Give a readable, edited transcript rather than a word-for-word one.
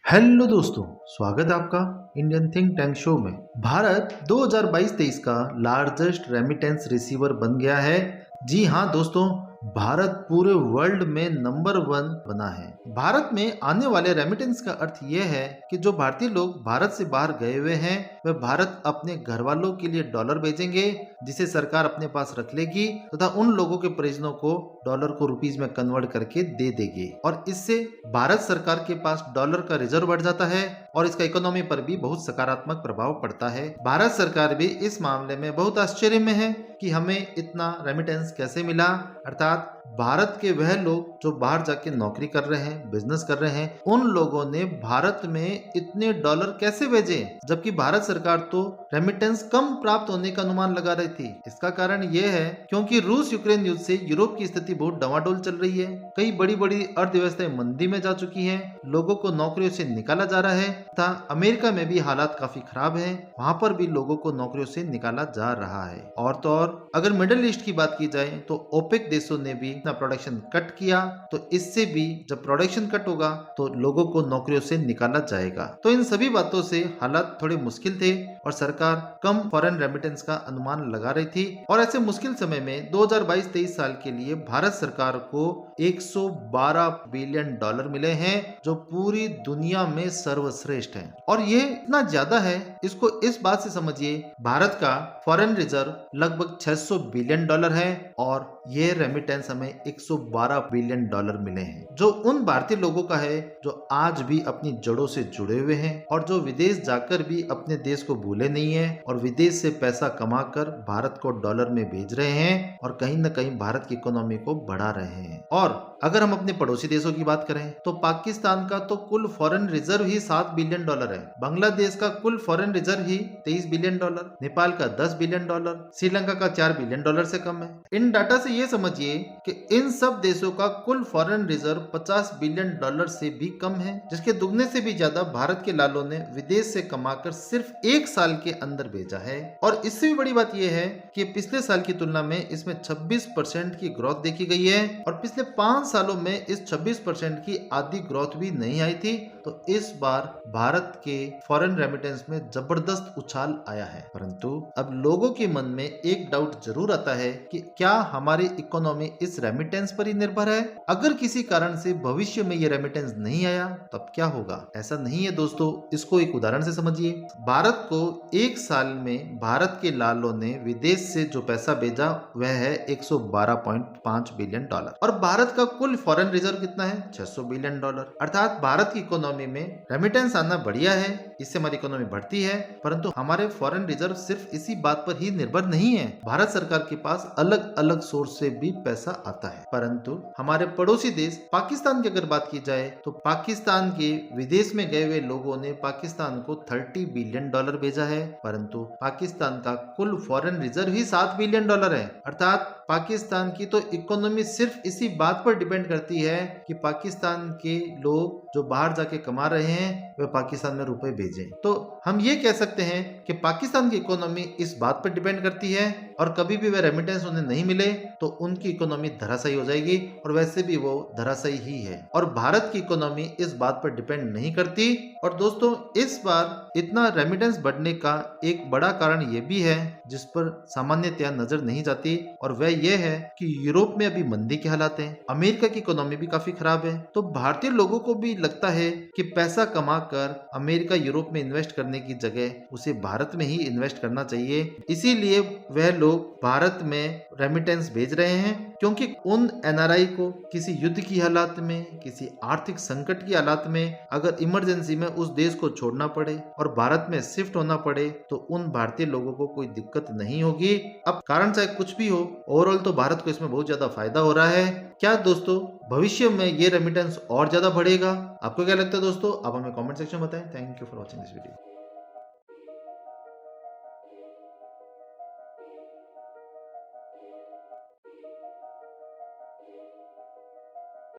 Hello दोस्तों, स्वागत है आपका इंडियन थिंक टैंक शो में। भारत 2022-23 का लार्जेस्ट रेमिटेंस रिसीवर बन गया है। जी हाँ दोस्तों, भारत पूरे वर्ल्ड में नंबर 1 बना है। भारत में आने वाले रेमिटेंस का अर्थ यह है कि जो भारतीय लोग भारत से बाहर गए हुए हैं वह भारत अपने घर वालों के लिए डॉलर भेजेंगे, जिसे सरकार अपने पास रख लेगी तथा उन लोगों के परिजनों को डॉलर को रुपीज में कन्वर्ट करके दे देगी और इससे भारत सरकार के पास डॉलर का रिजर्व बढ़ जाता है और इसका इकोनॉमी पर भी बहुत सकारात्मक प्रभाव पड़ता है। भारत सरकार भी इस मामले में बहुत आश्चर्य में है कि हमें इतना रेमिटेंस कैसे मिला, अर्थात भारत के वह लोग जो बाहर जाके नौकरी कर रहे हैं, बिजनेस कर रहे हैं, उन लोगों ने भारत में इतने डॉलर कैसे भेजे, जबकि भारत सरकार तो रेमिटेंस कम प्राप्त होने का अनुमान लगा रही थी। इसका कारण यह है क्योंकि रूस यूक्रेन युद्ध से यूरोप की स्थिति बहुत डवाडोल चल रही है। कई बड़ी बड़ी अर्थव्यवस्थाएं मंदी में जा चुकी हैं, लोगों को नौकरियों से निकाला जा रहा है तथा अमेरिका में भी हालात काफी खराब है, वहां पर भी लोगों को नौकरियों से निकाला जा रहा है। और तो और अगर मिडिल ईस्ट की बात की जाए तो ओपेक देशों ने भी अपना प्रोडक्शन कट किया, तो इससे भी जब प्रोडक्शन कट होगा तो लोगों को नौकरियों से निकाला जाएगा। तो इन सभी बातों से हालात थोड़े मुश्किल थे और सरकार कम फॉरेन रेमिटेंस का अनुमान लगा रही थी। और ऐसे मुश्किल समय में 2022-23 साल के लिए भारत सरकार को 112 बिलियन डॉलर मिले हैं, जो पूरी दुनिया में सर्वश्रेष्ठ है। और ये इतना ज्यादा है, इसको इस बात से समझिए, भारत का फॉरेन रिजर्व लगभग 600 बिलियन डॉलर है और ये रेमिटेंस हमें 112 बिलियन डॉलर मिले हैं, जो उन भारतीय लोगों का है जो आज भी अपनी जड़ों से जुड़े हुए हैं और जो विदेश जाकर भी अपने देश को भूले नहीं है और विदेश से पैसा कमाकर भारत को डॉलर में भेज रहे हैं और कहीं न कहीं भारत की इकोनॉमी को बढ़ा रहे हैं। और अगर हम अपने पड़ोसी देशों की बात करें तो पाकिस्तान का तो कुल फॉरेन रिजर्व ही 7 बिलियन डॉलर है, बांग्लादेश का कुल फॉरेन रिजर्व ही 23 बिलियन डॉलर, नेपाल का 10 बिलियन डॉलर, श्रीलंका का 4 बिलियन डॉलर से कम है। इन डाटा से ये समझिए कि इन सब देशों का कुल फॉरेन रिजर्व 50 बिलियन डॉलर से भी कम है, जिसके दुगने से भी ज्यादा भारत के लालों ने विदेश से कमाकर सिर्फ एक साल के अंदर भेजा है। और इससे भी बड़ी बात यह है कि पिछले साल की तुलना में इसमें 26% की ग्रोथ देखी गई है और पिछले 5 सालों में इस 26% की आधी ग्रोथ भी नहीं आई थी। तो इस बार भारत के फॉरेन रेमिटेंस में जबरदस्त उछाल आया है। परंतु अब लोगों के मन में एक डाउट जरूर आता है कि क्या हमारी इकोनॉमी इस रेमिटेंस पर ही निर्भर है? अगर किसी कारण से भविष्य में ये रेमिटेंस नहीं आया तब क्या होगा? ऐसा नहीं है दोस्तों, इसको एक उदाहरण से समझिए। भारत को एक साल में भारत के लालों ने विदेश से जो पैसा भेजा वह है 112.5 बिलियन डॉलर और भारत का कुल फॉरेन रिजर्व कितना है? 600 बिलियन डॉलर। अर्थात भारत की इकोनॉमी में रेमिटेंस आना बढ़िया है, इससे हमारी इकोनॉमी बढ़ती है, परंतु हमारे फॉरेन रिजर्व सिर्फ इसी बात पर ही निर्भर नहीं है। भारत सरकार के पास अलग अलग सोर्स से भी पैसा आता है। परंतु हमारे पड़ोसी देश पाकिस्तान की अगर बात की जाए तो पाकिस्तान के विदेश में गए हुए लोगों ने पाकिस्तान को 30 बिलियन डॉलर भेजा है, परंतु पाकिस्तान का कुल फॉरेन रिजर्व ही 7 बिलियन डॉलर है। अर्थात पाकिस्तान की तो इकोनॉमी सिर्फ इसी बात पर डिपेंड करती है कि पाकिस्तान के लोग जो बाहर जाके कमा रहे हैं वे पाकिस्तान में रुपए भेजें। तो हम ये कह सकते हैं कि पाकिस्तान की इकोनॉमी इस बात पर डिपेंड करती है और कभी भी वे रेमिटेंस उन्हें नहीं मिले तो उनकी इकोनॉमी धराशायी हो जाएगी और वैसे भी वो धराशायी ही है। और भारत की इकोनॉमी इस बात पर डिपेंड नहीं करती। और दोस्तों, इस बार इतना रेमिटेंस बढ़ने का एक बड़ा कारण ये भी है जिस पर सामान्यतया नजर नहीं जाती, और वह यह है कि यूरोप में अभी मंदी के हालात हैं, अमेरिका की इकोनॉमी भी काफी खराब है। तो भारतीय लोगों को भी लगता है कि पैसा कमाकर अमेरिका यूरोप में इन्वेस्ट करने की जगह उसे भारत में ही इन्वेस्ट करना चाहिए। इसीलिए वह लोग भारत में रेमिटेंस भेज रहे हैं, क्योंकि उन एनआरआई को किसी युद्ध की हालात में, किसी आर्थिक संकट की हालात में अगर इमरजेंसी में उस देश को छोड़ना पड़े और भारत में शिफ्ट होना पड़े तो उन भारतीय लोगों को कोई दिक्कत नहीं होगी। अब कारण चाहे कुछ भी हो, ओवरऑल तो भारत को इसमें बहुत ज्यादा फायदा हो रहा है। क्या दोस्तों भविष्य में ये रेमिटेंस और ज्यादा बढ़ेगा? आपको क्या लगता है दोस्तों? आप हमें कमेंट सेक्शन में बताएं। Thank you for watching this video.